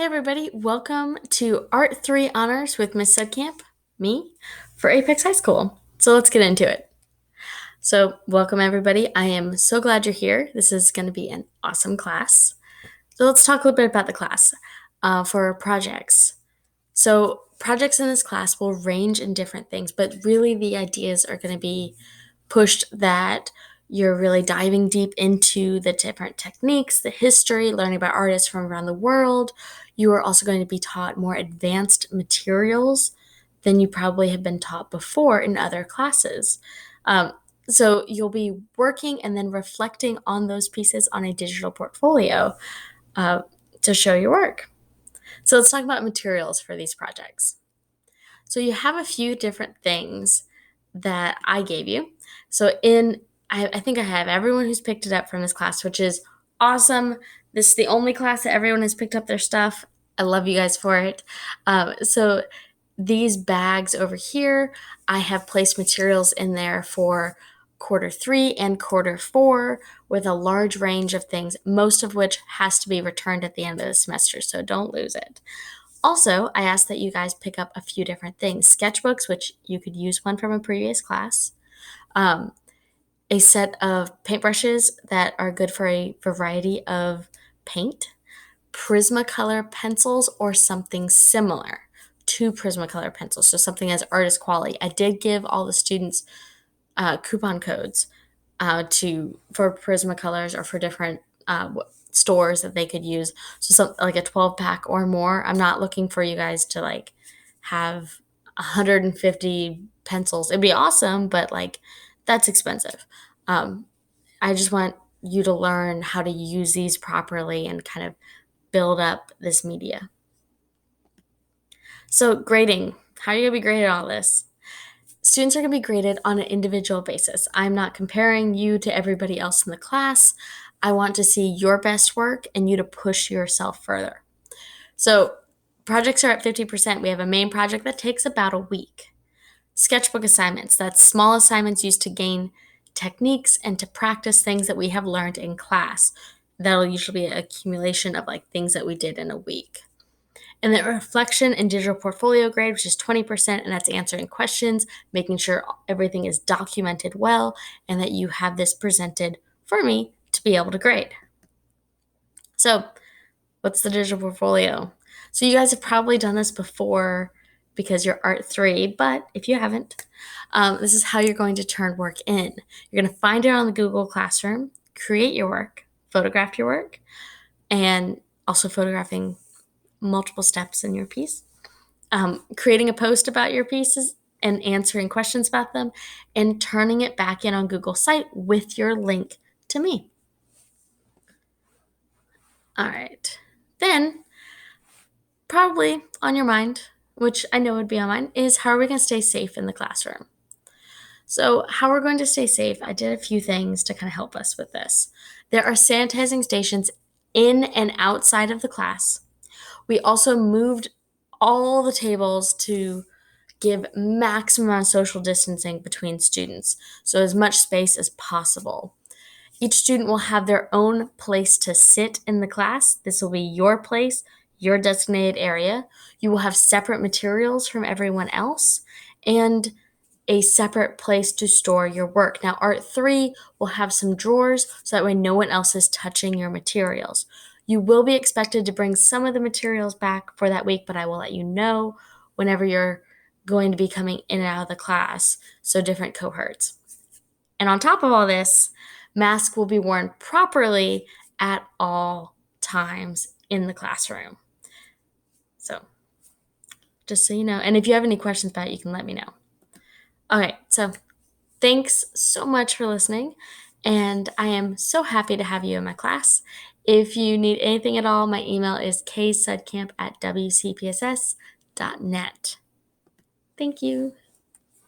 Hey everybody, welcome to Art 3 Honors with Miss Sudcamp, me, for Apex High School. So let's get into it. So, welcome everybody. I am so glad you're here. This is going to be an awesome class. So, let's talk a little bit about the class for projects. So, projects in this class will range in different things, but really the ideas are going to be pushed that you're really diving deep into the different techniques, the history, learning about artists from around the world. You are also going to be taught more advanced materials than you probably have been taught before in other classes. Um, so you'll be working and then reflecting on those pieces on a digital portfolio uh, to show your work. So let's talk about materials for these projects. So you have a few different things that I gave you. So I think I have everyone who's picked it up from this class, which is awesome. This is the only class that everyone has picked up their stuff. I love you guys for it. So these bags over here, I have placed materials in there for quarter 3 and quarter 4 with a large range of things, most of which has to be returned at the end of the semester, so don't lose it. Also, I asked that you guys pick up a few different things sketchbooks, which you could use one from a previous class, um, a set of paintbrushes that are good for a variety of paint, Prismacolor pencils, or something similar to Prismacolor pencils, so something as artist quality. I did give all the students coupon codes for Prismacolors or for different stores that they could use. So some like a 12 pack or more. I'm not looking for you guys to like have 150 pencils. It'd be awesome, but like that's expensive. Um, I just want you to learn how to use these properly and kind of build up this media. So grading, how are you gonna be graded on all this? Students are going to be graded on an individual basis. I'm not comparing you to everybody else in the class. I want to see your best work and you to push yourself further. So, projects are at 50%. We have a main project that takes about a week. Sketchbook assignments, that's small assignments used to gain techniques and to practice things that we have learned in class. That'll usually be an accumulation of like things that we did in a week. And then reflection and digital portfolio grade, which is 20%, and that's answering questions, making sure everything is documented well, and that you have this presented for me to be able to grade. So, what's the digital portfolio? So, you guys have probably done this before because you're Art 3, but if you haven't, this is how you're going to turn work in. You're going to find it on the Google Classroom, create your work, photograph your work, and also photographing multiple steps in your piece, creating a post about your pieces and answering questions about them, and turning it back in on Google Site with your link to me. All right. Then, probably on your mind, which I know would be on mine, is how are we going to stay safe in the classroom? So, how we're going to stay safe, I did a few things to kind of help us with this. There are sanitizing stations in and outside of the class. We also moved all the tables to give maximum amount of social distancing between students, so as much space as possible. Each student will have their own place to sit in the class. This will be your place, your designated area. You will have separate materials from everyone else and a separate place to store your work. Now, Art 3 will have some drawers so that way no one else is touching your materials. You will be expected to bring some of the materials back for that week, but I will let you know whenever you're going to be coming in and out of the class, so different cohorts. And on top of all this, masks will be worn properly at all times in the classroom. So, just so you know. And if you have any questions about it, you can let me know. Okay, so thanks so much for listening, and I am so happy to have you in my class. If you need anything at all, my email is ksudcamp@wcpss.net. Thank you.